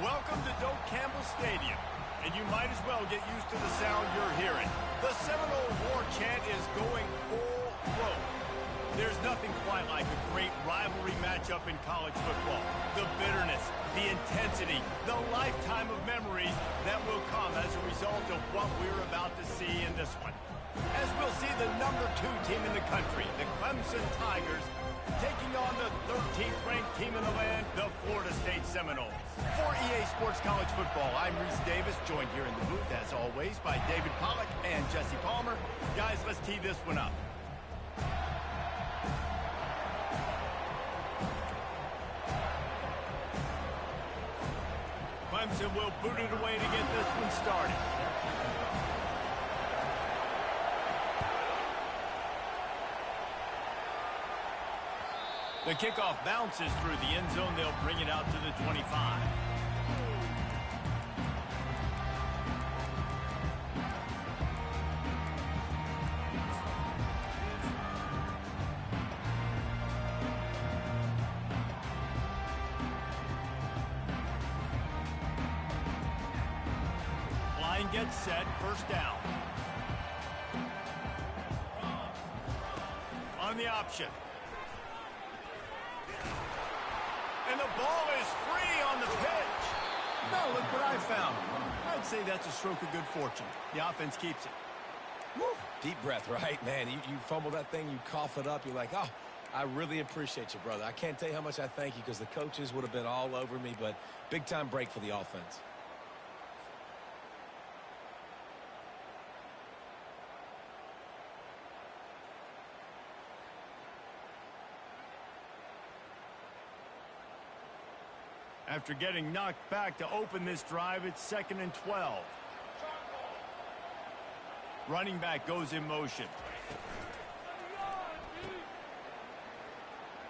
Welcome to Doak Campbell Stadium, and you might as well get used to the sound you're hearing. The Seminole War chant is going full throat. There's nothing quite like a great rivalry matchup in college football. The bitterness, the intensity, the lifetime of memories that will come as a result of what we're about to see in this one. As we'll see the number 2 team in the country, the Clemson Tigers, taking on the 13th ranked team in the land, the Florida State Seminoles. For EA Sports College Football, I'm Reese Davis, joined here in the booth, as always, by David Pollack and Jesse Palmer. Guys, let's tee this one up. Clemson will boot it away to get this one started. The kickoff bounces through the end zone. They'll bring it out to the 25. Line gets set, first down. On the option. And the ball is free on the pitch. Now look what I found. I'd say that's a stroke of good fortune. The offense keeps it. Woo. Deep breath, right, man? You fumble that thing, you cough it up, you're like, oh, I really appreciate you, brother. I can't tell you how much I thank you because the coaches would have been all over me, but big-time break for the offense. After getting knocked back to open this drive, it's 2nd and 12. Running back goes in motion.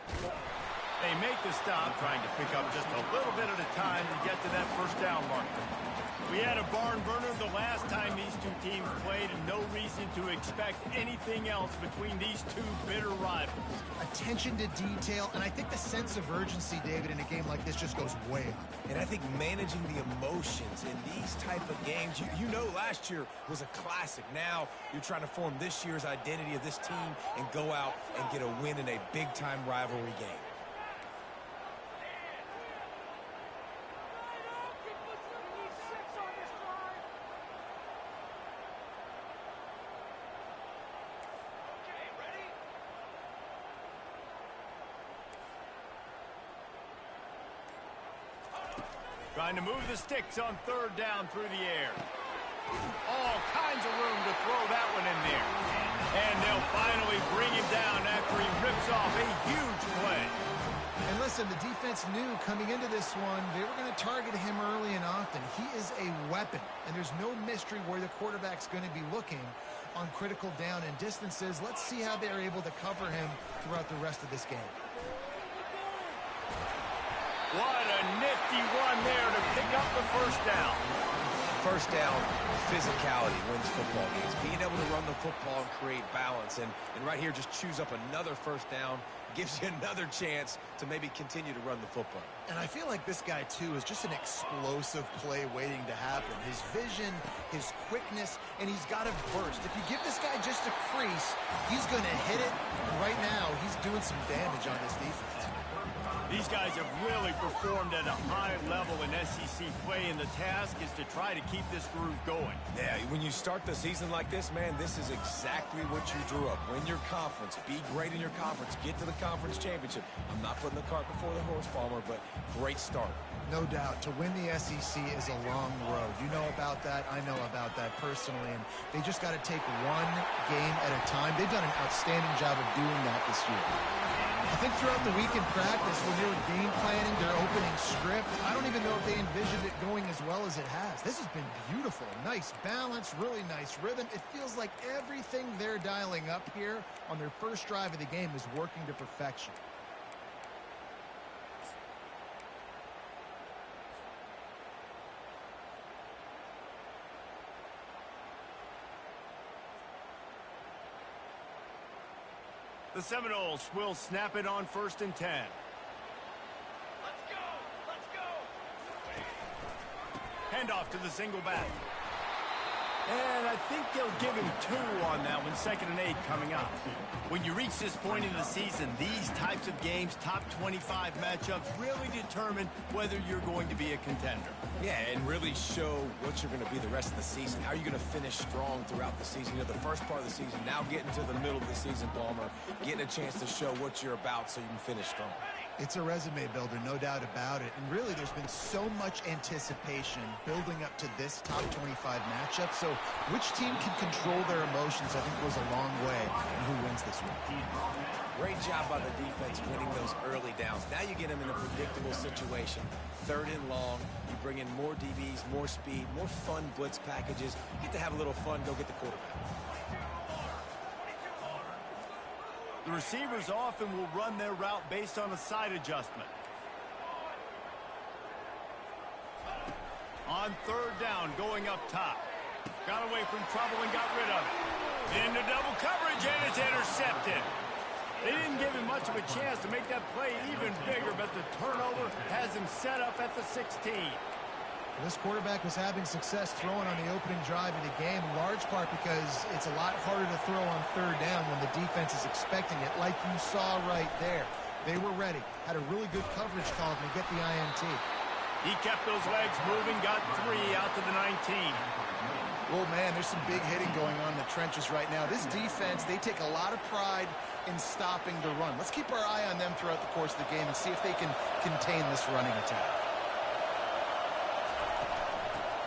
They make the stop, trying to pick up just a little bit at a time to get to that first down marker. We had a barn burner the last time these two teams played, and no reason to expect anything else between these two bitter rivals. Attention to detail, and I think the sense of urgency, David, in a game like this just goes way up. And I think managing the emotions in these type of games, you know last year was a classic. Now you're trying to form this year's identity of this team and go out and get a win in a big-time rivalry game. Trying to move the sticks on 3rd down through the air. All kinds of room to throw that one in there. And they'll finally bring him down after he rips off a huge play. And listen, the defense knew coming into this one, they were going to target him early and often. He is a weapon, and there's no mystery where the quarterback's going to be looking on critical down and distances. Let's see how they're able to cover him throughout the rest of this game. What a nifty run there to pick up the first down. First down, physicality wins football games. Being able to run the football and create balance. And right here, just choose up another first down. Gives you another chance to maybe continue to run the football. And I feel like this guy, too, is just an explosive play waiting to happen. His vision, his quickness, and he's got a burst. If you give this guy just a crease, he's going to hit it. And right now, he's doing some damage on this defense. These guys have really performed at a high level in SEC play, and the task is to try to keep this groove going. Yeah, when you start the season like this, man, this is exactly what you drew up. Win your conference, be great in your conference, get to the conference championship. I'm not putting the cart before the horse, Palmer, but great start. No doubt. To win the SEC is a long road. You know about that. I know about that personally, and they just got to take one game at a time. They've done an outstanding job of doing that this year. I think throughout the week in practice, when they were game planning their opening script, I don't even know if they envisioned it going as well as it has. This has been beautiful. Nice balance, really nice rhythm. It feels like everything they're dialing up here on their first drive of the game is working to perfection. The Seminoles will snap it on 1st and 10. Let's go! Let's go! handoff to the single back. And I think they'll give him 2 on that one, 2nd and 8 coming up. When you reach this point in the season, these types of games, top 25 matchups, really determine whether you're going to be a contender. Yeah, and really show what you're going to be the rest of the season. How are you going to finish strong throughout the season? You know, the first part of the season, now getting to the middle of the season, Palmer, getting a chance to show what you're about so you can finish strong. It's a resume builder, no doubt about it. And really, there's been so much anticipation building up to this top 25 matchup. So which team can control their emotions, I think, goes a long way in who wins this week. Great job by the defense winning those early downs. Now you get them in a predictable situation. 3rd and long, you bring in more DBs, more speed, more fun blitz packages. You get to have a little fun, go get the quarterback. The receivers often will run their route based on a side adjustment. On 3rd down, going up top. Got away from trouble and got rid of it. Into double coverage, and it's intercepted. They didn't give him much of a chance to make that play even bigger, but the turnover has him set up at the 16. This quarterback was having success throwing on the opening drive of the game, in large part because it's a lot harder to throw on 3rd down when the defense is expecting it, like you saw right there. They were ready, had a really good coverage call to get the INT. He kept those legs moving, got 3 out to the 19. Well, man, there's some big hitting going on in the trenches right now. This defense, they take a lot of pride in stopping the run. Let's keep our eye on them throughout the course of the game and see if they can contain this running attack.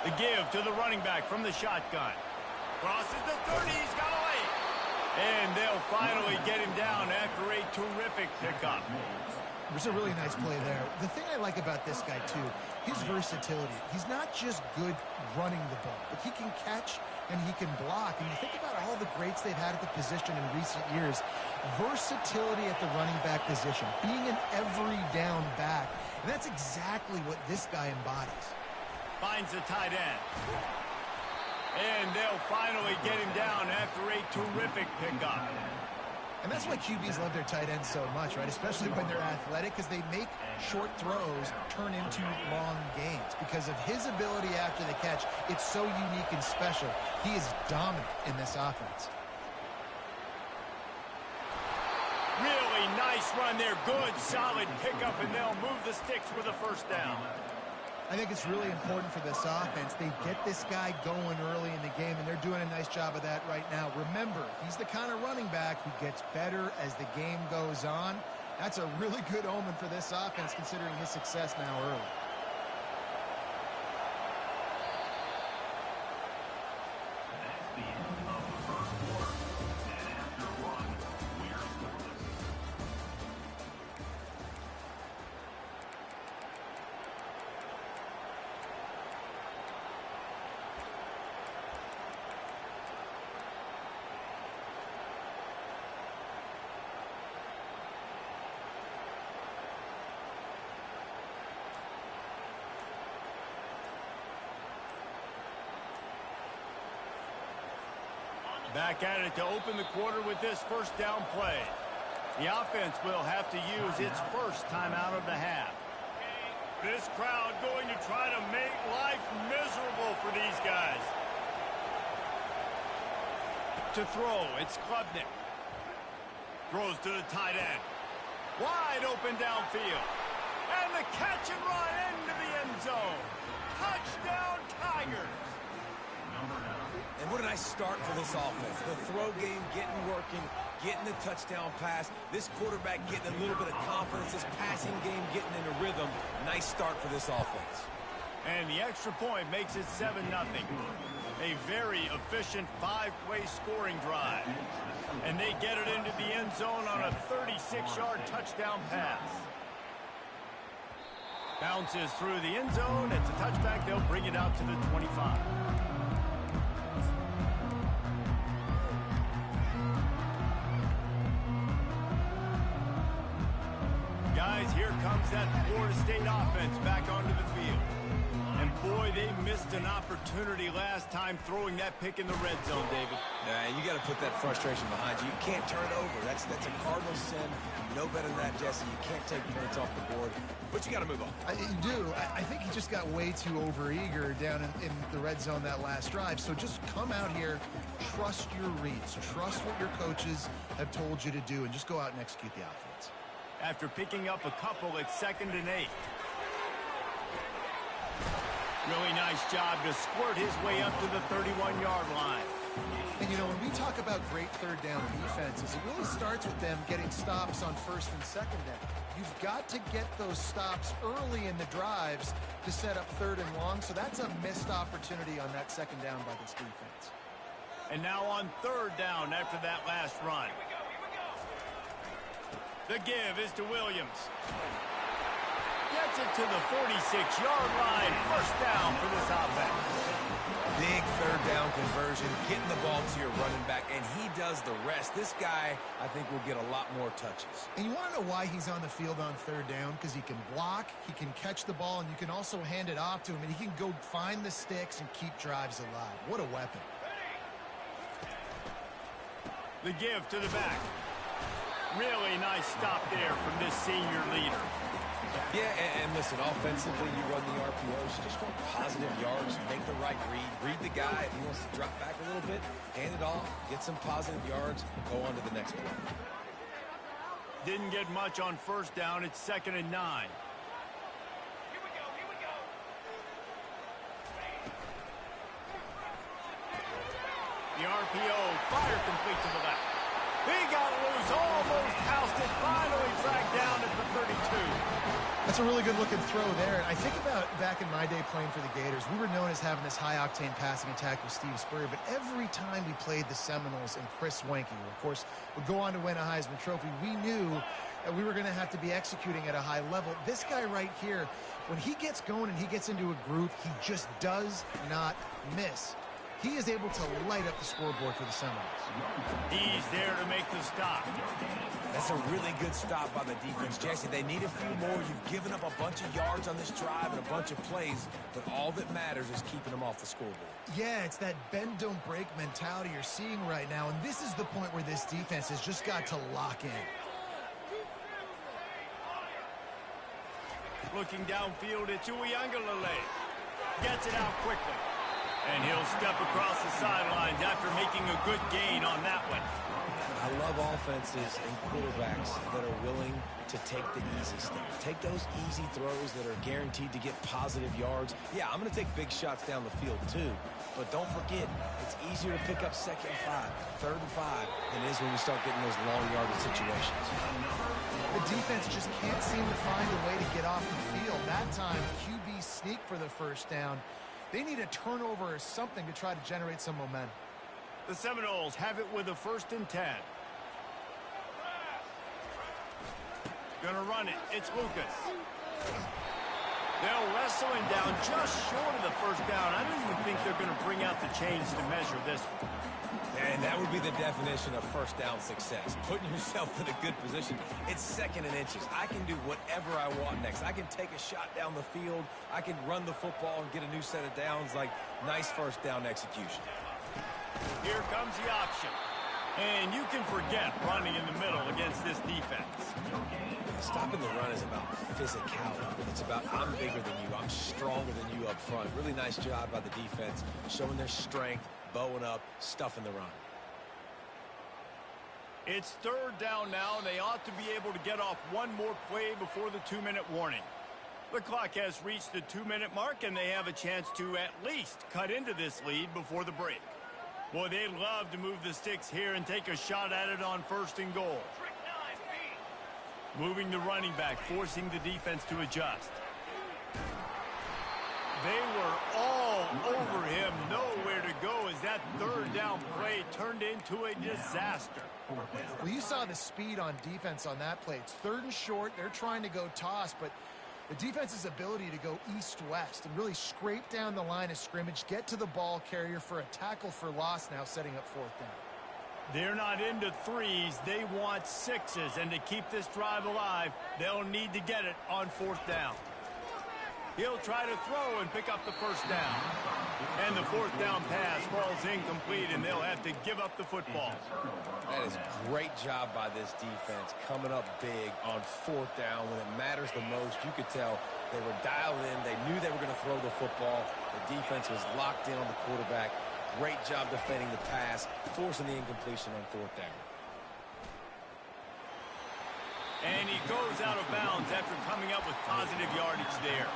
The give to the running back from the shotgun. Crosses the 30, he's got away. And they'll finally get him down after a terrific pickup. There's a really nice play there. The thing I like about this guy, too, his versatility. He's not just good running the ball, but he can catch and he can block. And you think about all the greats they've had at the position in recent years. Versatility at the running back position, being an every down back. And that's exactly what this guy embodies. Finds the tight end. And they'll finally get him down after a terrific pickup. And that's why QBs love their tight ends so much, right? Especially when they're athletic, because they make short throws turn into long gains. Because of his ability after the catch, it's so unique and special. He is dominant in this offense. Really nice run there. Good, solid pickup, and they'll move the sticks for the 1st down. I think it's really important for this offense. They get this guy going early in the game, and they're doing a nice job of that right now. Remember, he's the kind of running back who gets better as the game goes on. That's a really good omen for this offense, considering his success now early. Back at it to open the quarter with this 1st down play. The offense will have to use its 1st timeout of the half. This crowd going to try to make life miserable for these guys. To throw, it's Klubnik. Throws to the tight end. Wide open downfield. And the catch and run into the end zone. Touchdown, Tigers. And what a nice start for this offense. The throw game getting working, getting the touchdown pass. This quarterback getting a little bit of confidence. This passing game getting in a rhythm. Nice start for this offense. And the extra point makes it 7-0. A very efficient 5-play scoring drive. And they get it into the end zone on a 36-yard touchdown pass. Bounces through the end zone. It's a touchback. They'll bring it out to the 25. Guys, here comes that Florida State offense back onto the field. And boy, they missed an opportunity last time throwing that pick in the red zone, David. Yeah, you got to put that frustration behind you. You can't turn it over. That's a cardinal sin. know better than that, Jesse. You can't take points off the board, but you got to move on. You do. I think he just got way too overeager down in the red zone that last drive. So just come out here, trust your reads, trust what your coaches have told you to do, and just go out and execute the offense. After picking up a couple, it's 2nd and 8. Really nice job to squirt his way up to the 31-yard line. And, you know, when we talk about great third down defenses, it really starts with them getting stops on 1st and 2nd down. You've got to get those stops early in the drives to set up 3rd and long, so that's a missed opportunity on that 2nd down by this defense. And now on 3rd down after that last run. The give is to Williams. Gets it to the 46-yard line. 1st down for this offense. Big 3rd down conversion, getting the ball to your running back, and he does the rest. This guy, I think, will get a lot more touches. And you want to know why he's on the field on 3rd down? Because he can block, he can catch the ball, and you can also hand it off to him, and he can go find the sticks and keep drives alive. What a weapon. The give to the back. Really nice stop there from this senior leader. Yeah, and listen, offensively, you run the RPOs. You just want positive yards, make the right read. Read the guy. If he wants to drop back a little bit, hand it off, get some positive yards, go on to the next play. Didn't get much on 1st down. It's 2nd and 9. Here we go. The RPO, fire complete to the left. He got loose, almost housed it, finally tracked down at the 32. That's a really good-looking throw there. And I think about back in my day playing for the Gators, we were known as having this high-octane passing attack with Steve Spurrier, but every time we played the Seminoles and Chris Wenke, who, of course, would go on to win a Heisman Trophy, we knew that we were going to have to be executing at a high level. This guy right here, when he gets going and he gets into a groove, he just does not miss. He is able to light up the scoreboard for the Seminoles. He's there to make the stop. That's a really good stop by the defense, Jesse. They need a few more. You've given up a bunch of yards on this drive and a bunch of plays, but all that matters is keeping them off the scoreboard. Yeah, it's that bend, don't break mentality you're seeing right now, and this is the point where this defense has just got to lock in. Looking downfield at Tuiangalele. Gets it out quickly. And he'll step across the sidelines after making a good gain on that one. I love offenses and quarterbacks that are willing to take the easy stuff. Take those easy throws that are guaranteed to get positive yards. Yeah, I'm going to take big shots down the field too, but don't forget, it's easier to pick up 2nd and 5, 3rd and 5 than it is when we start getting those long yardage situations. The defense just can't seem to find a way to get off the field. That time, QB sneak for the 1st down. They need a turnover or something to try to generate some momentum. The Seminoles have it with a 1st and 10. Gonna run it. It's Lucas. They'll wrestle him down just short of the 1st down. I don't even think they're going to bring out the chains to measure this one. And that would be the definition of 1st down success. Putting yourself in a good position. It's 2nd and inches. I can do whatever I want next. I can take a shot down the field. I can run the football and get a new set of downs. Like, nice 1st down execution. Here comes the option. And you can forget running in the middle against this defense. Stopping the run is about physicality. It's about I'm bigger than you. I'm stronger than you up front. Really nice job by the defense, showing their strength, bowing up, stuffing the run. It's 3rd down now, and they ought to be able to get off one more play before the 2-minute warning. The clock has reached the 2-minute mark, and they have a chance to at least cut into this lead before the break. Boy, they'd love to move the sticks here and take a shot at it on 1st and goal. Moving the running back, forcing the defense to adjust. They were all over him, nowhere to go as that 3rd down play turned into a disaster. Well, you saw the speed on defense on that play. It's 3rd and short. They're trying to go toss, but the defense's ability to go east-west and really scrape down the line of scrimmage, get to the ball carrier for a tackle for loss now, setting up 4th down. They're not into 3s. They want 6s. And to keep this drive alive, they'll need to get it on 4th down. He'll try to throw and pick up the first down. And the fourth down pass falls incomplete, and they'll have to give up the football. That is a great job by this defense, coming up big on fourth down when it matters the most. You could tell they were dialed in. They knew they were going to throw the football. The defense was locked in on the quarterback. Great job defending the pass, forcing the incompletion on fourth down. And he goes out of bounds after coming up with positive yardage there.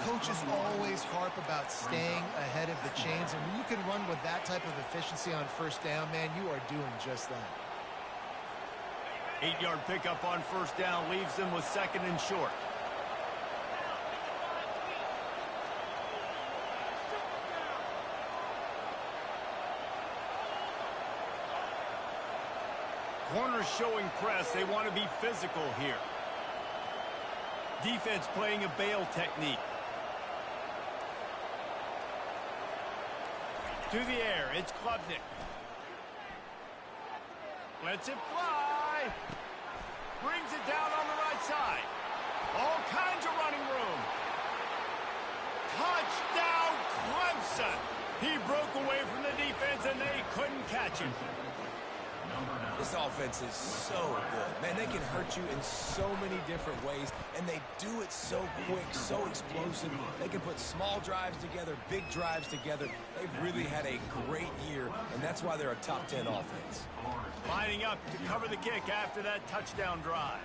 Coaches always harp about staying ahead of the chains, and when you can run with that type of efficiency on first down, man, you are doing just that. 8-yard pickup on first down leaves them with second and short. Corners showing press. They want to be physical here. Defense playing a bail technique. To the air, it's Klubnik. Lets it fly. Brings it down on the right side. All kinds of running room. Touchdown, Clemson. He broke away from the defense, and they couldn't catch him. This offense is so good. Man, they can hurt you in so many different ways, and they do it so quick, so explosive. They can put small drives together, big drives together. They've really had a great year, and that's why they're a top 10 offense. Lining up to cover the kick after that touchdown drive.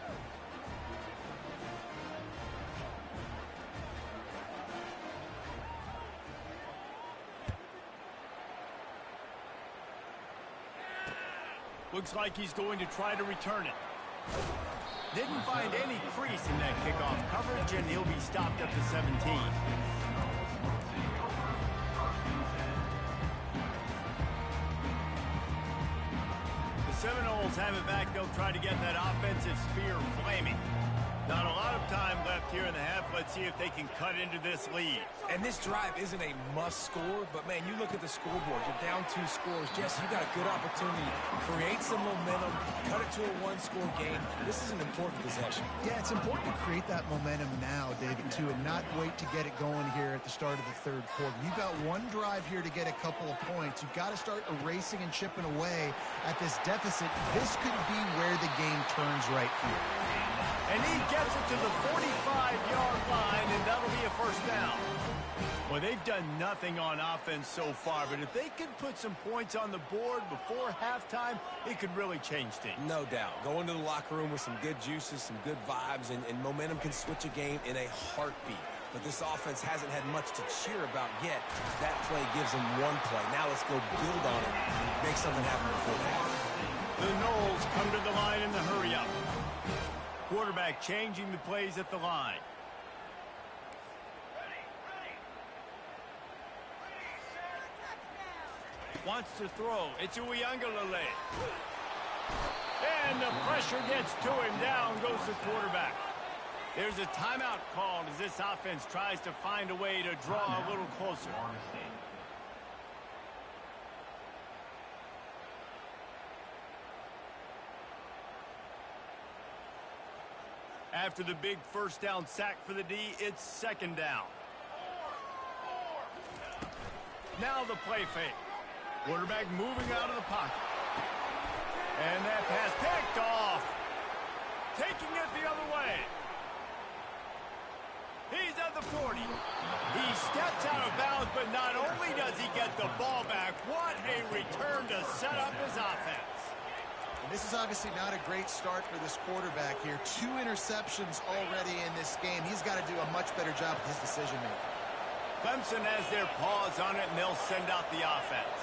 Looks like he's going to try to return it. Didn't find any crease in that kickoff coverage, and he'll be stopped at the 17. The Seminoles have it back. They'll try to get that offensive spear flaming. Not a lot of time left here in the half. Let's see if they can cut into this lead. And this drive isn't a must score, but man, you look at the scoreboard. You're down 2 scores. Jesse, you got a good opportunity to create some momentum, cut it to a 1-score game. This is an important possession. Yeah, it's important to create that momentum now, David, too, and not wait to get it going here at the start of the third quarter. You've got one drive here to get a couple of points. You've got to start erasing and chipping away at this deficit. This could be where the game turns right here. And he gets it to the 45-yard line, and that'll be a first down. Well, they've done nothing on offense so far, but if they could put some points on the board before halftime, it could really change things. No doubt. Go into the locker room with some good juices, some good vibes, and momentum can switch a game in a heartbeat. But this offense hasn't had much to cheer about yet. That play gives them one play. Now let's go build on it and make something happen before that. The Noles come to the line in the hurry-up. Quarterback changing the plays at the line. Wants to throw. It's Uiagalelei. And the pressure gets to him. Down goes the quarterback. There's a timeout called as this offense tries to find a way to draw a little closer. After the big first down sack for the D, it's second down. Now the play fake. Quarterback moving out of the pocket. And that pass picked off. Taking it the other way. He's at the 40. He steps out of bounds, but not only does he get the ball back, what a return to set up his offense. And this is obviously not a great start for this quarterback here. 2 interceptions already in this game. He's got to do a much better job with his decision-making. Clemson has their paws on it, and they'll send out the offense.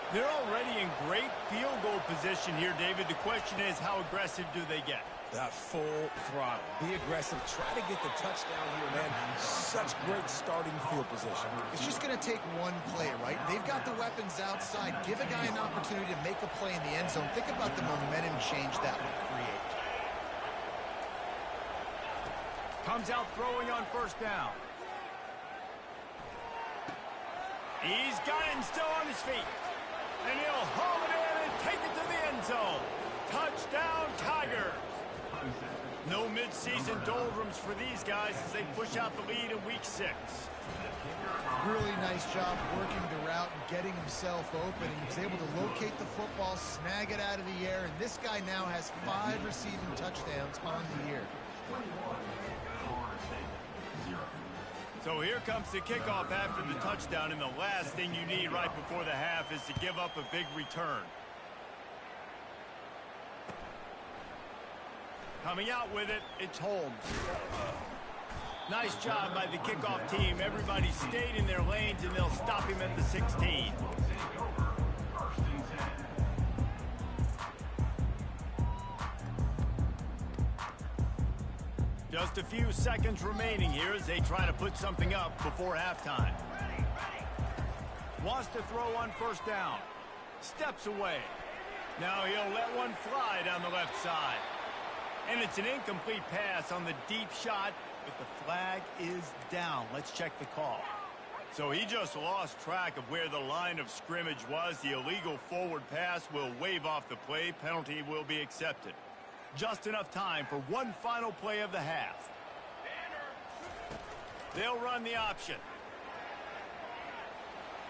They're already in great field goal position here, David. The question is, how aggressive do they get? Full throttle. Be aggressive. Try to get the touchdown here, man. Such great starting field position. It's just going to take one play, right? They've got the weapons outside. Give a guy an opportunity to make a play in the end zone. Think about the momentum change that would create. Comes out throwing on first down. He's got it and still on his feet. And he'll haul it in and take it to the end zone. Touchdown, Tigers. No mid-season doldrums for these guys as they push out the lead in week 6. Really nice job working the route and getting himself open. He was able to locate the football, snag it out of the air, and this guy now has 5 receiving touchdowns on the year. So here comes the kickoff after the touchdown, and the last thing you need right before the half is to give up a big return. Coming out with it, it's Holmes. Nice job by the kickoff team. Everybody stayed in their lanes, and they'll stop him at the 16. Just a few seconds remaining here as they try to put something up before halftime. Wants to throw on first down. Steps away. Now he'll let one fly down the left side. And it's an incomplete pass on the deep shot, but the flag is down. Let's check the call. So he just lost track of where the line of scrimmage was. The illegal forward pass will wave off the play. Penalty will be accepted. Just enough time for one final play of the half. They'll run the option.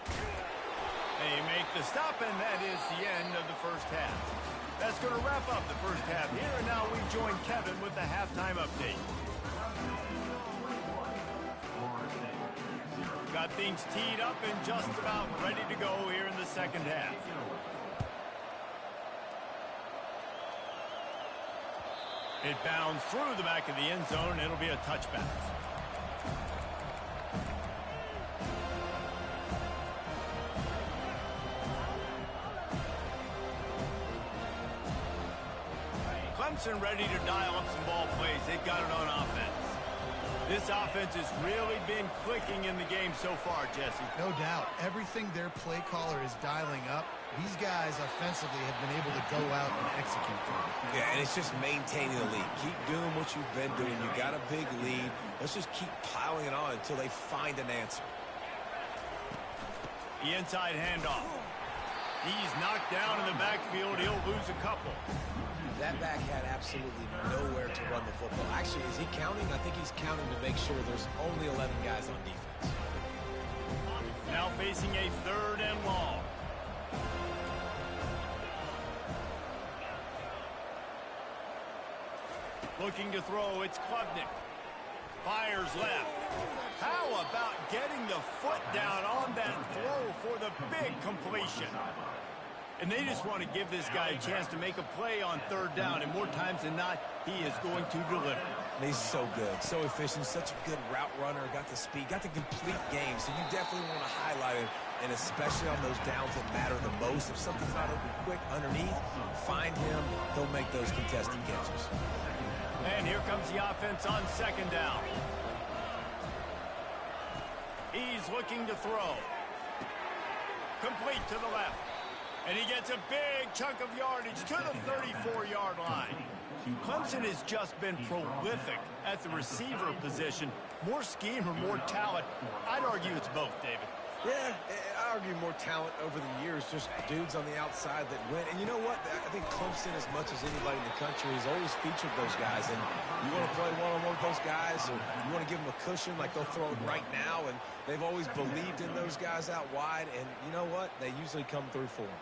They make the stop, and that is the end of the first half. That's going to wrap up the first half here, and now we join Kevin with the halftime update. Got things teed up and just about ready to go here in the second half. It bounds through the back of the end zone, and it'll be a touchback. Clemson ready to dial up some ball plays. They've got it on offense. This offense has really been clicking in the game so far, Jesse. No doubt. Everything their play caller is dialing up, these guys offensively have been able to go out and execute them. Yeah, and it's just maintaining the lead. Keep doing what you've been doing. You got a big lead. Let's just keep piling it on until they find an answer. The inside handoff. He's knocked down in the backfield. He'll lose a couple. That back had absolutely nowhere to run the football. Actually, is he counting? I think he's counting to make sure there's only 11 guys on defense. Now facing a 3rd and long. Looking to throw, it's Klubnik. Fires left. How about getting the foot down on that throw for the big completion? And they just want to give this guy a chance to make a play on 3rd down, and more times than not, he is going to deliver. He's so good, so efficient, such a good route runner, got the speed, got the complete game, so you definitely want to highlight him, and especially on those downs that matter the most. If something's not open quick underneath, find him, he'll make those contested catches. And here comes the offense on 2nd down. He's looking to throw. Complete to the left. And he gets a big chunk of yardage to the 34-yard line. Clemson has just been prolific at the receiver position. More scheme or more talent? I'd argue it's both, David. Yeah, I argue more talent over the years, just dudes on the outside that win. And you know what? I think Clemson, as much as anybody in the country, has always featured those guys. And you want to play one-on-one with those guys, or you want to give them a cushion like they'll throw it right now. And they've always believed in those guys out wide. And you know what? They usually come through for them.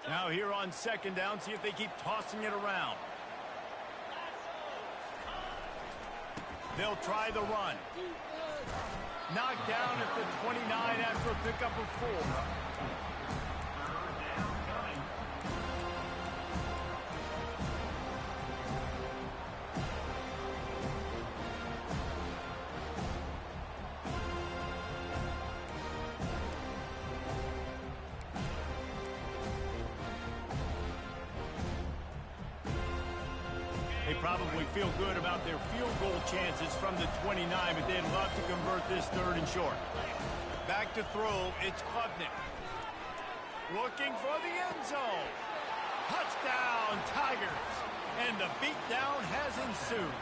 Now here on 2nd down, see if they keep tossing it around. They'll try the run. Knocked down at the 29 after a pickup of 4. They probably feel good about their field goal chances from the 29, but they'd love to convert this 3rd and short. Back to throw, it's Klubnik. Looking for the end zone. Touchdown, Tigers. And the beatdown has ensued.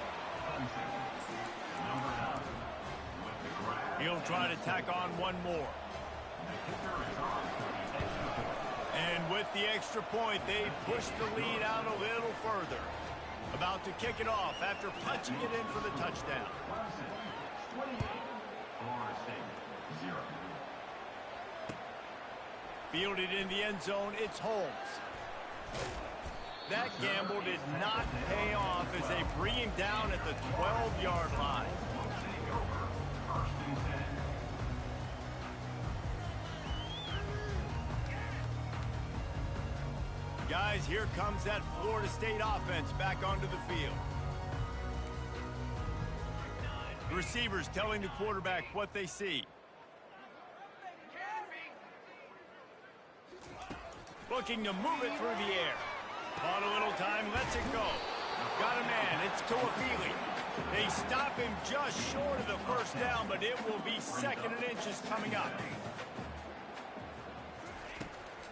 He'll try to tack on one more. And with the extra point, they push the lead out a little further. About to kick it off after punching it in for the touchdown. Fielded in the end zone, it's Holmes. That gamble did not pay off as they bring him down at the 12-yard line. Guys, here comes that Florida State offense back onto the field. The receivers telling the quarterback what they see. Looking to move it through the air. On a little time, lets it go. Got a man, it's Tuafili. They stop him just short of the first down, but it will be 2nd and inches coming up.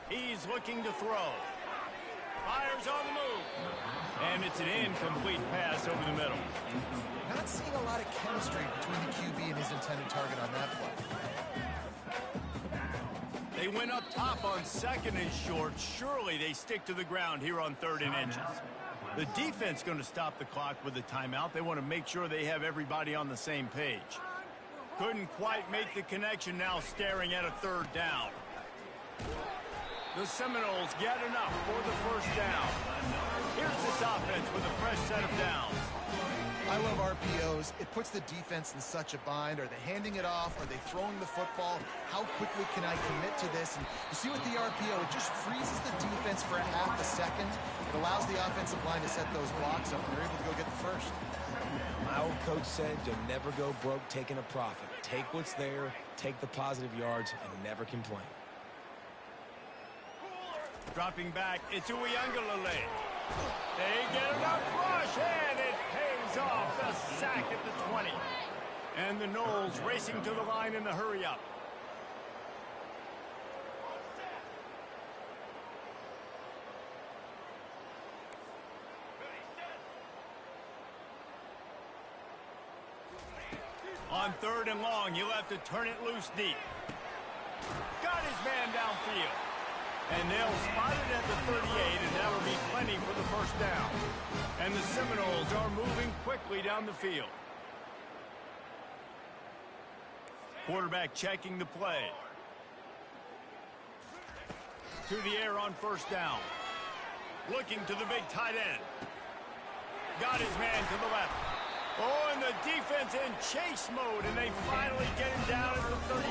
He's looking to throw. Fires on the move. And it's an incomplete pass over the middle. Not seeing a lot of chemistry between the QB and his intended target on that play. They went up top on 2nd and short. Surely they stick to the ground here on 3rd and inches. The defense going to stop the clock with a timeout. They want to make sure they have everybody on the same page. Couldn't quite make the connection, now staring at a 3rd down. The Seminoles get enough for the first down. Here's this offense with a fresh set of downs. I love RPOs. It puts the defense in such a bind. Are they handing it off? Are they throwing the football? How quickly can I commit to this? And you see with the RPO, it just freezes the defense for a half a second. It allows the offensive line to set those blocks up, and they're able to go get the first. My old coach said, you'll never go broke taking a profit. Take what's there, take the positive yards, and never complain. Dropping back, it's Uiagalelei. They get enough rush, and it pays off. The sack at the 20. And the Noles racing to the line in the hurry-up. On 3rd and long, he'll have to turn it loose deep. Got his man downfield. And they'll spot it at the 38, and that'll be plenty for the first down. And the Seminoles are moving quickly down the field. Quarterback checking the play. To the air on 1st down. Looking to the big tight end. Got his man to the left. Oh, and the defense in chase mode, and they finally get him down at the 35.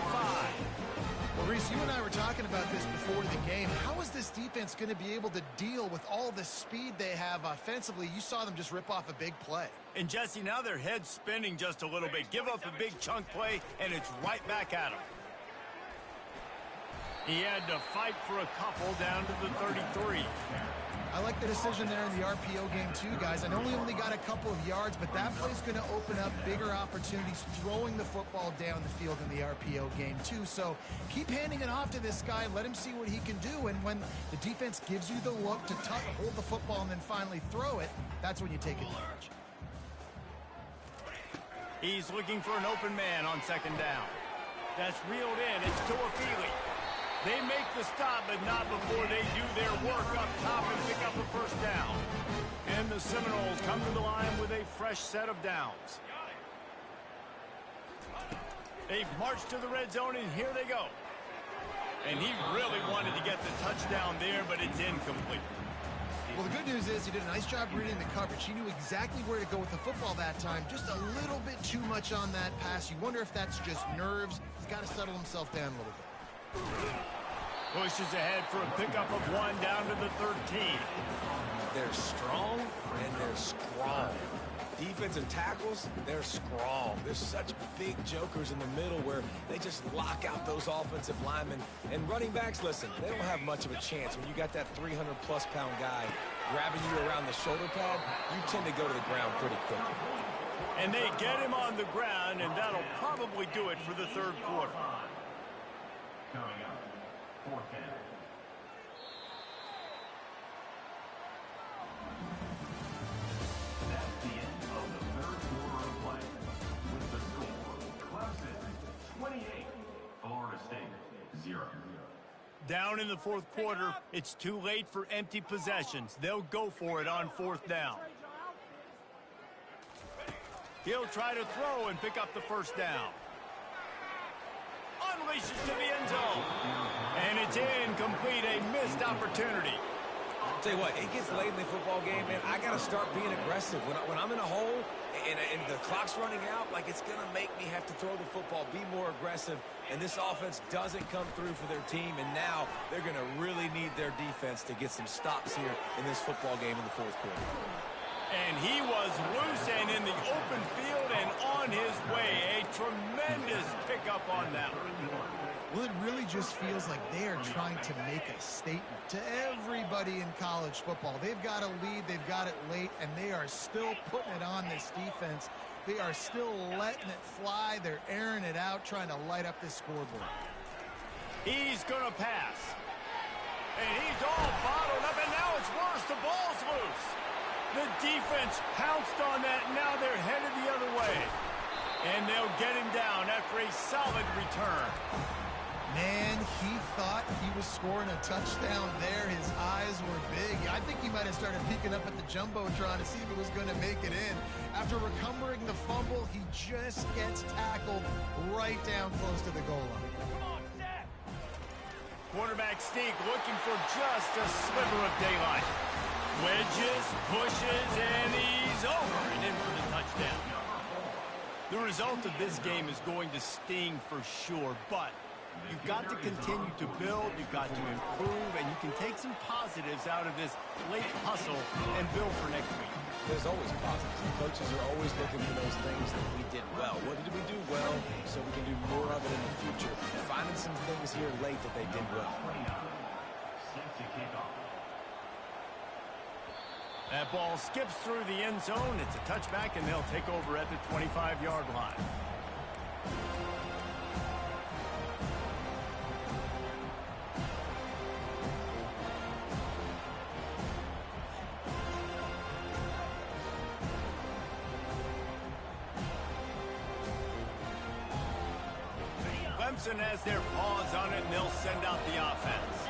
Well, Reese, you and I were talking about this before the game. How is this defense going to be able to deal with all the speed they have offensively? You saw them just rip off a big play. And, Jesse, now their head's spinning just a little bit. Give up a big chunk play, and it's right back at him. He had to fight for a couple down to the 33. I like the decision there in the RPO game too, guys. I know we only got a couple of yards, but that play's going to open up bigger opportunities throwing the football down the field in the RPO game too. So keep handing it off to this guy. Let him see what he can do. And when the defense gives you the look to hold the football and then finally throw it, that's when you take advantage. He's looking for an open man on 2nd down. That's reeled in. It's Tuafili. They make the stop, but not before they do their work up top and pick up the first down. And the Seminoles come to the line with a fresh set of downs. They've marched to the red zone, and here they go. And he really wanted to get the touchdown there, but it's incomplete. Well, the good news is he did a nice job reading the coverage. He knew exactly where to go with the football that time. Just a little bit too much on that pass. You wonder if that's just nerves. He's got to settle himself down a little bit. Pushes ahead for a pickup of 1 down to the 13. They're strong and they're strong. Defensive tackles, they're strong. There's such big jokers in the middle where they just lock out those offensive linemen. And running backs, listen, they don't have much of a chance. When you got that 300-plus pound guy grabbing you around the shoulder pad, you tend to go to the ground pretty quickly. And they get him on the ground, and that'll probably do it for the 3rd quarter. Coming up, 4th down. That's the end of the 3rd quarter of play. With the score, Clemson Down in the fourth quarter, it's too late for empty possessions. They'll go for it on fourth down. He'll try to throw and pick up the first down. Unleashes to the end zone. And it's incomplete, a missed opportunity. I'll tell you what, it gets late in the football game, man. I got to start being aggressive. When I'm in a hole and the clock's running out, like, it's going to make me have to throw the football, be more aggressive. And this offense doesn't come through for their team, and now they're going to really need their defense to get some stops here in this football game in the fourth quarter. And he was loose and in the open field and on his way. A tremendous pickup on that one. Well, it really just feels like they are trying to make a statement to everybody in college football. They've got a lead, they've got it late, and they are still putting it on this defense. They are still letting it fly. They're airing it out, trying to light up this scoreboard. He's going to pass. And he's all bottled up, and now it's worse. The ball's loose. The defense pounced on that. Now they're headed the other way. And they'll get him down after a solid return. Man, he thought he was scoring a touchdown there. His eyes were big. I think he might have started peeking up at the Jumbotron to see if he was going to make it in. After recovering the fumble, he just gets tackled right down close to the goal line. Quarterback sneak looking for just a sliver of daylight. Wedges, pushes, and he's over and in for the touchdown. The result of this game is going to sting for sure, but you've got to continue to build, you've got to improve, and you can take some positives out of this late hustle and build for next week. There's always positives. The coaches are always looking for those things that we did well. What did we do well so we can do more of it in the future? Finding some things here late that they did well. That ball skips through the end zone. It's a touchback, and they'll take over at the 25-yard line. Clemson has their paws on it, and they'll send out the offense.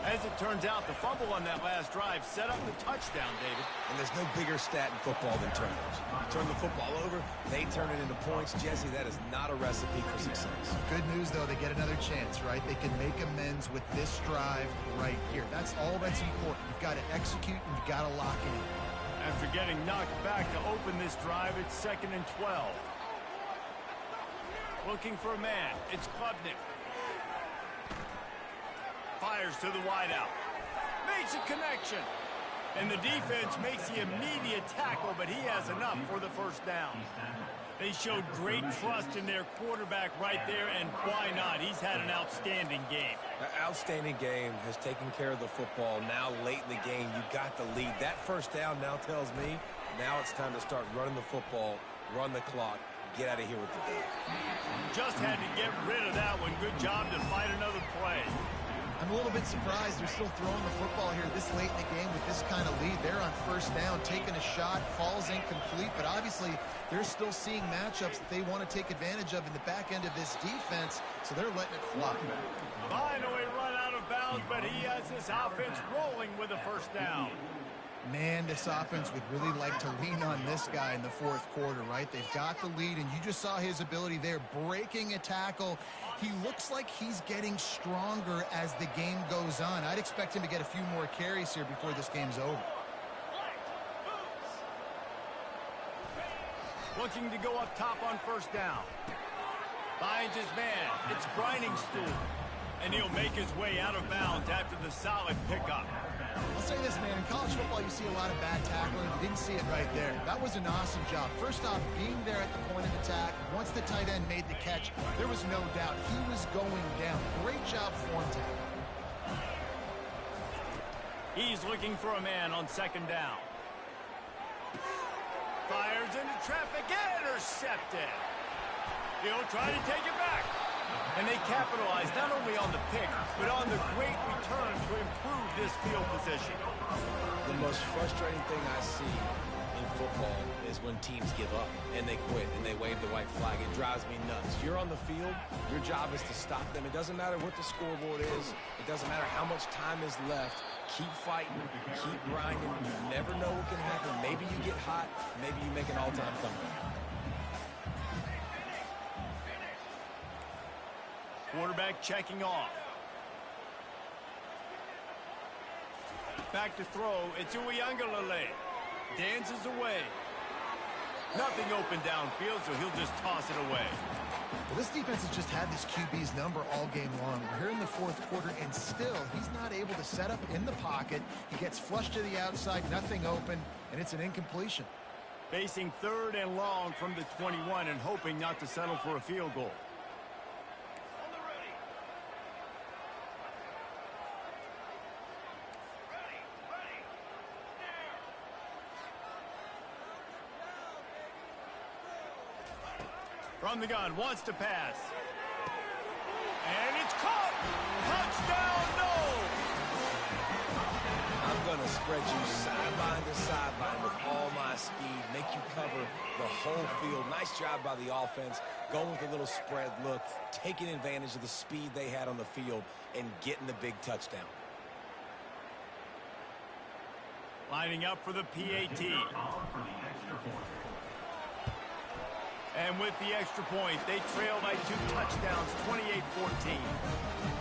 As it turns out, the fumble on that last drive set up the touchdown, David. And there's no bigger stat in football than turnovers. You turn the football over, they turn it into points. Jesse, that is not a recipe for success. Good news, though, they get another chance, right? They can make amends with this drive right here. That's all that's important. You've got to execute, and you've got to lock in. After getting knocked back to open this drive, it's 2nd and 12. Looking for a man. It's Klubnik. Fires to the wideout. Makes a connection. And the defense makes the immediate tackle, but he has enough for the first down. They showed great trust in their quarterback right there, and why not? He's had an outstanding game. An outstanding game, has taken care of the football. Now late in the game, you got the lead. That first down now tells me now it's time to start running the football, run the clock, get out of here with the day. Just had to get rid of that one. Good job to fight another play. I'm a little bit surprised they're still throwing the football here this late in the game with this kind of lead. They're on first down, taking a shot, falls incomplete, but obviously they're still seeing matchups that they want to take advantage of in the back end of this defense, so they're letting it fly. Finally run out of bounds, but he has this offense rolling with a first down. Man, this offense would really like to lean on this guy in the fourth quarter, right? They've got the lead, and you just saw his ability there, breaking a tackle. He looks like he's getting stronger as the game goes on. I'd expect him to get a few more carries here before this game's over. Looking to go up top on first down. Finds his man. It's Briningstool. And he'll make his way out of bounds after the solid pickup. I'll say this, man, in college football you see a lot of bad tackling. You didn't see it right there. That was an awesome job. First off, being there at the point of attack, once the tight end made the catch, there was no doubt he was going down. Great job for him. He's looking for a man on second down. Fires into traffic, intercepted. He'll try to take it back. And they capitalize not only on the pick, but on the great return to improve this field position. The most frustrating thing I see in football is when teams give up and they quit and they wave the white flag. It drives me nuts. You're on the field. Your job is to stop them. It doesn't matter what the scoreboard is. It doesn't matter how much time is left. Keep fighting. Keep grinding. You never know what can happen. Maybe you get hot. Maybe you make an all-time comeback. Quarterback checking off. Back to throw. It's Uiagalelei. Dances away. Nothing open downfield, so he'll just toss it away. Well, this defense has just had this QB's number all game long. We're here in the fourth quarter, and still he's not able to set up in the pocket. He gets flushed to the outside, nothing open, and it's an incompletion. Facing 3rd and long from the 21 and hoping not to settle for a field goal. From the gun, wants to pass. And it's caught! Touchdown, no! I'm going to spread you sideline to sideline with all my speed, make you cover the whole field. Nice job by the offense, going with a little spread look, taking advantage of the speed they had on the field, and getting the big touchdown. Lining up for the PAT. And with the extra point, they trail by 2 touchdowns, 28-14.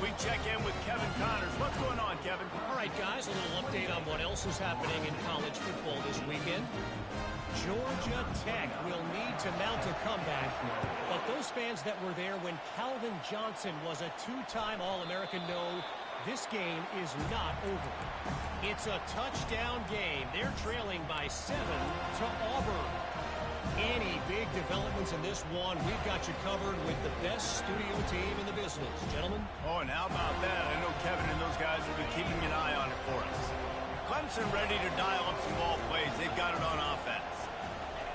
We check in with Kevin Connors. What's going on, Kevin? All right, guys, a little update on what else is happening in college football this weekend. Georgia Tech will need to mount a comeback, but those fans that were there when Calvin Johnson was a 2-time All-American know this game is not over. It's a touchdown game. They're trailing by 7 to Auburn. Any big developments in this one, we've got you covered with the best studio team in the business. Gentlemen? Oh, and how about that? I know Kevin and those guys will be keeping an eye on it for us. Clemson ready to dial up some ball plays. They've got it on offense.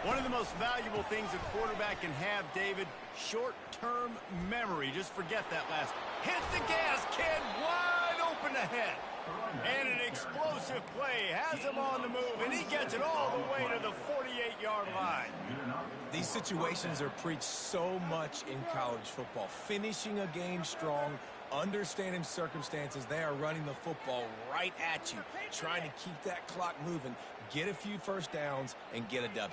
One of the most valuable things a quarterback can have, David, short-term memory. Just forget that last. Hit the gas, kid. Wide open ahead. And an explosive play has him on the move, and he gets it all the way to the 48-yard line. These situations are preached so much in college football. Finishing a game strong, understanding circumstances. They are running the football right at you, trying to keep that clock moving, get a few first downs, and get a W.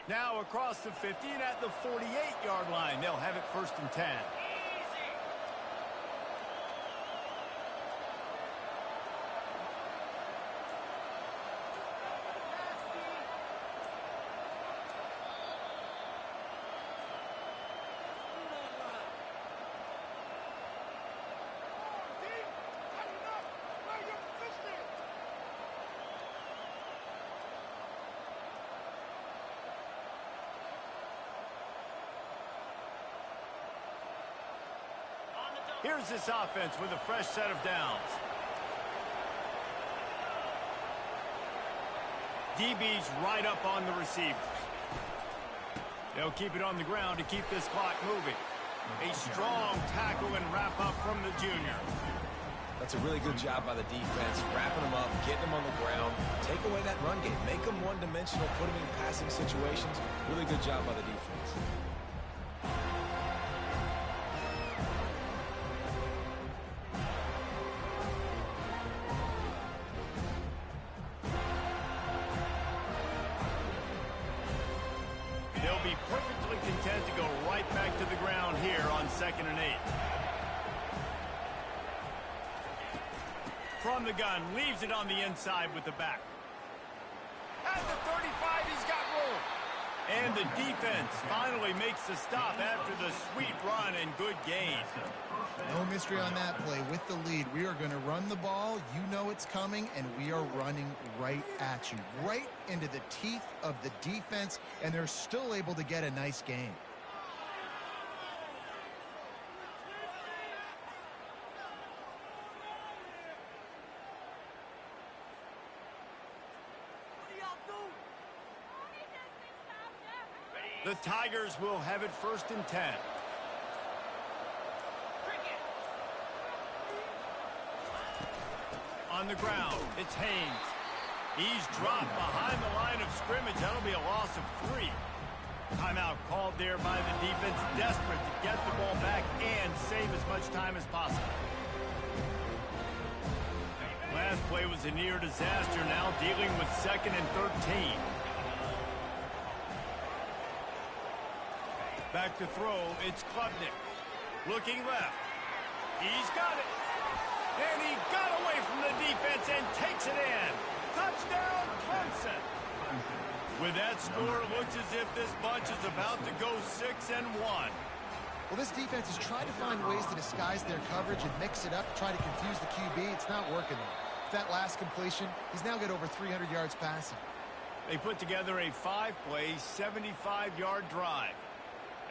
Now across the 50 and at the 48-yard line. They'll have it 1st and 10. Here's this offense with a fresh set of downs. DB's right up on the receivers. They'll keep it on the ground to keep this clock moving. A strong tackle and wrap up from the junior. That's a really good job by the defense, wrapping them up, getting them on the ground, take away that run game, make them one-dimensional, put them in passing situations. Really good job by the defense. They'll be perfectly content to go right back to the ground here on 2nd and 8. From the gun, leaves it on the inside with the back. At the 35, he's got room. And the defense finally makes the stop after the sweet run and good gain. No mystery on that play. With the lead, we are going to run the ball. You know it's coming, and we are running right at you, right into the teeth of the defense, and they're still able to get a nice game. The Tigers will have it 1st and 10. On on the ground. It's Haynes. He's dropped behind the line of scrimmage. That'll be a loss of 3. Timeout called there by the defense, desperate to get the ball back and save as much time as possible. Last play was a near disaster, now dealing with 2nd and 13. Back to throw, it's Klubnik. Looking left. He's got it. And he got away from the defense and takes it in. Touchdown, Clemson. With that score, it looks as if this bunch is about to go 6-1. Well, this defense has tried to find ways to disguise their coverage and mix it up, try to confuse the QB. It's not working though. That last completion, he's now got over 300 yards passing. They put together a 5-play, 75-yard drive.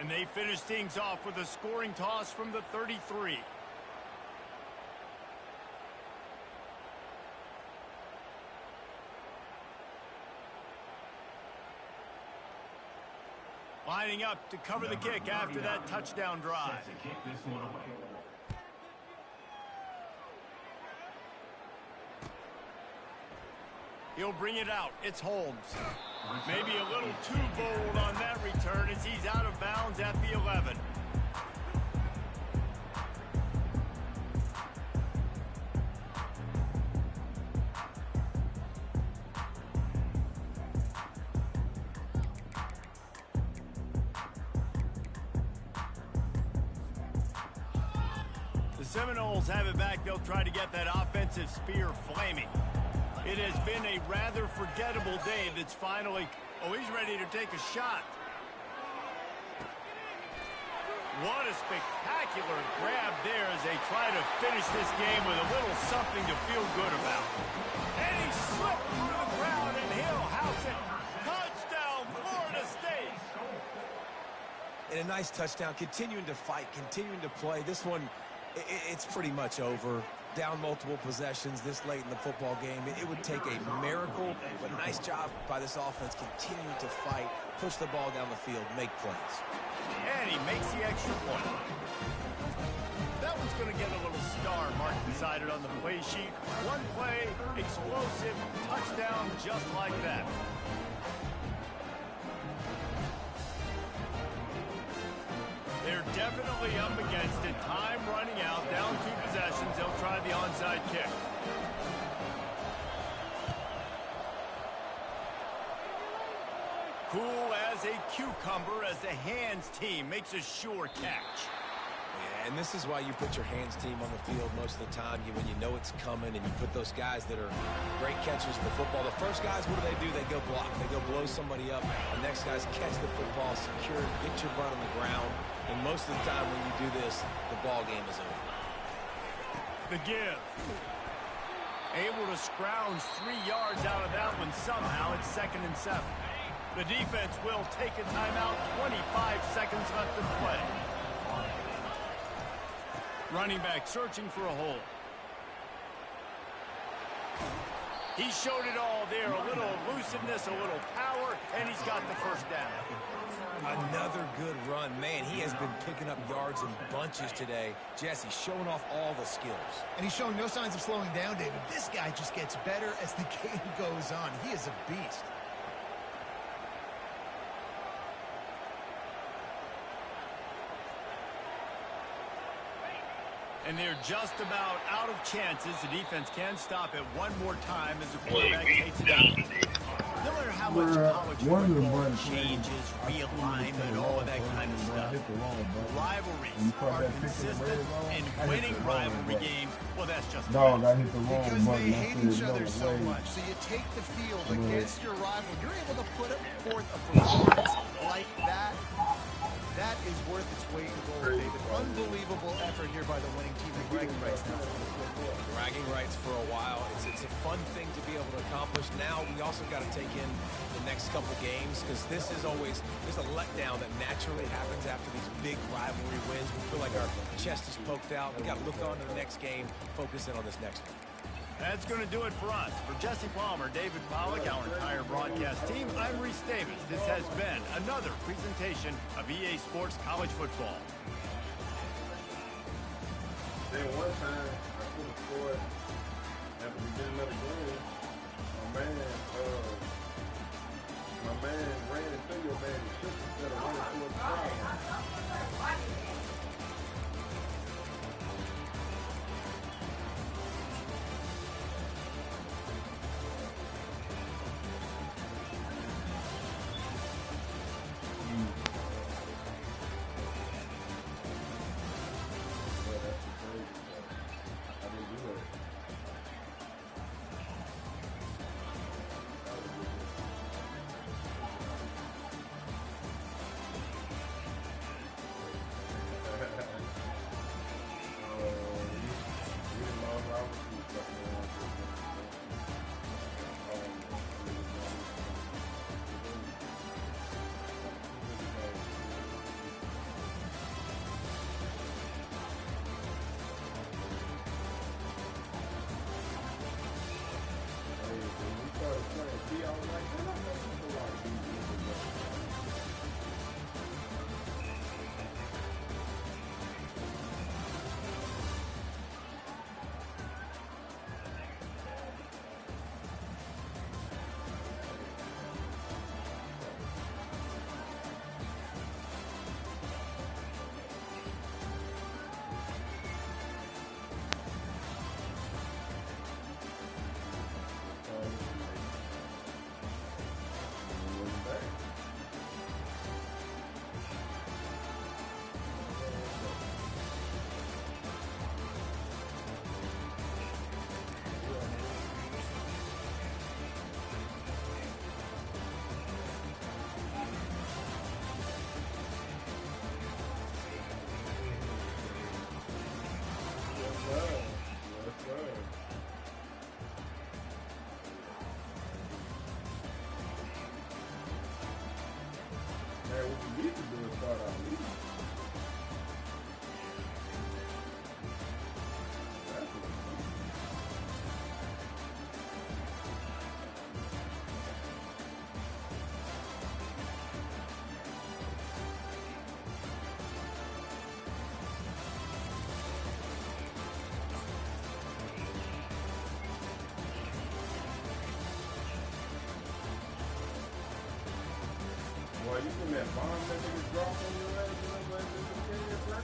And they finish things off with a scoring toss from the 33. Lining up to cover the kick after that touchdown drive. He'll bring it out. It's Holmes. Maybe a little too bold on that return as he's out of bounds at the 11. The Seminoles have it back. They'll try to get that offensive spear flaming. It has been a rather forgettable day that's finally... Oh, he's ready to take a shot. What a spectacular grab there as they try to finish this game with a little something to feel good about. And he slipped through the crowd and he'll house it. Touchdown, Florida State. And a nice touchdown, continuing to fight, continuing to play. This one, it's pretty much over. Down multiple possessions this late in the football game. It would take a miracle, but nice job by this offense continuing to fight, push the ball down the field, make plays. And he makes the extra point. That one's going to get a little star mark beside it on the play sheet. One play, explosive, touchdown just like that. They're definitely up against it. Time running out. Down 2 possessions. They'll try the onside kick. Cool as a cucumber as the hands team makes a sure catch. Yeah, and this is why you put your hands team on the field most of the time. When you know it's coming and you put those guys that are great catchers of the football. The first guys, what do? They go block. They go blow somebody up. The next guys catch the football, secure it, get your butt on the ground. And most of the time when you do this, the ball game is over. The give. Able to scrounge 3 yards out of that one somehow. It's 2nd and 7. The defense will take a timeout. 25 seconds left to play. Running back searching for a hole. He showed it all there. A little elusiveness, a little power, and he's got the first down. Another good run. Man, he has been picking up yards in bunches today. Jesse showing off all the skills. And he's showing no signs of slowing down, David. This guy just gets better as the game goes on. He is a beast. And they're just about out of chances. The defense can stop it one more time as the quarterback takes it out. No matter how much college football changes, realignment, all of that kind of stuff, rivalries are consistent, and winning rivalry games, well, that's just I hit the wrong because button. they hate each other so much. So you take the field against your rival. You're able to put forth a performance like that. That is worth its weight in gold, David. Unbelievable effort here by the winning team. And bragging rights now. Bragging rights for a while. It's a fun thing to be able to accomplish. Now we also got to take in the next couple games because this is always, there's a letdown that naturally happens after these big rivalry wins. We feel like our chest is poked out. We got to look on to the next game, focus in on this next one. That's going to do it for us. For Jesse Palmer, David Pollack, our entire broadcast team, I'm Reese Davis. This has been another presentation of EA Sports College Football. Then one time, I could have scored. after we get another game, my man ran into your man's shit instead of running towards the sideline. Boy, you seen that bomb that nigga dropped on your ass and nobody did the period, bro?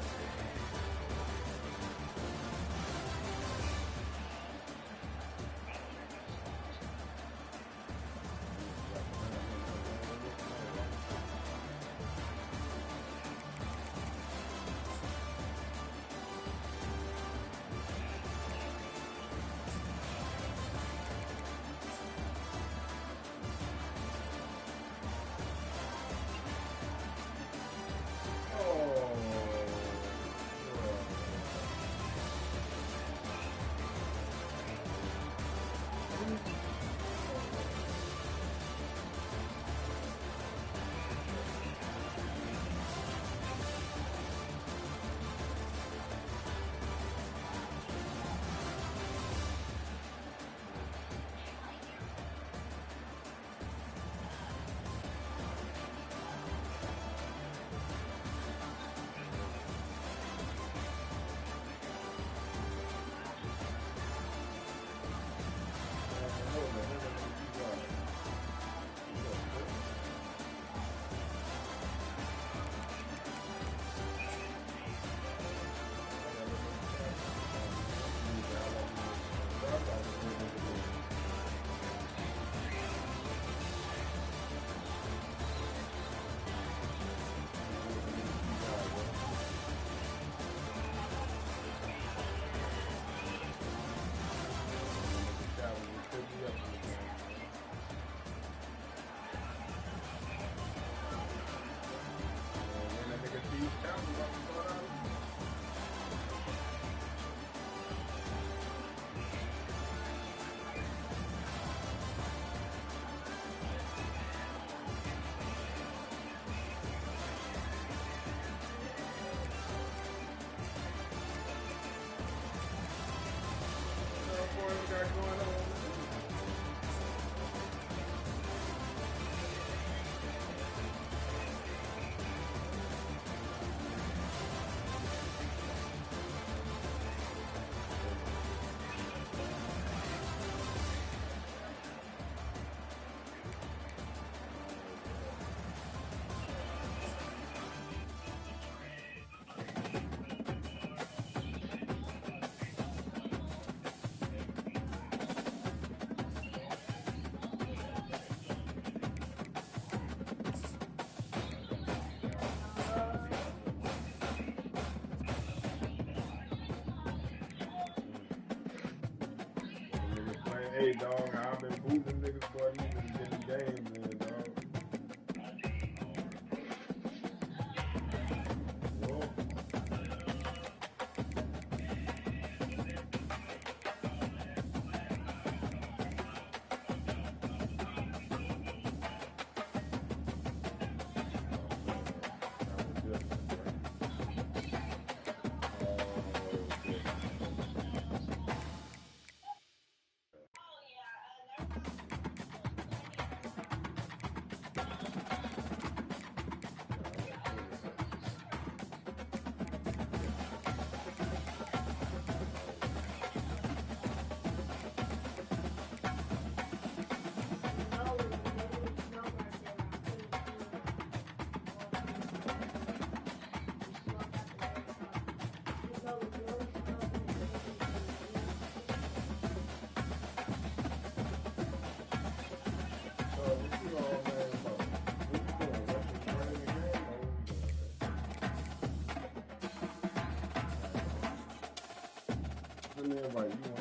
Everybody, you want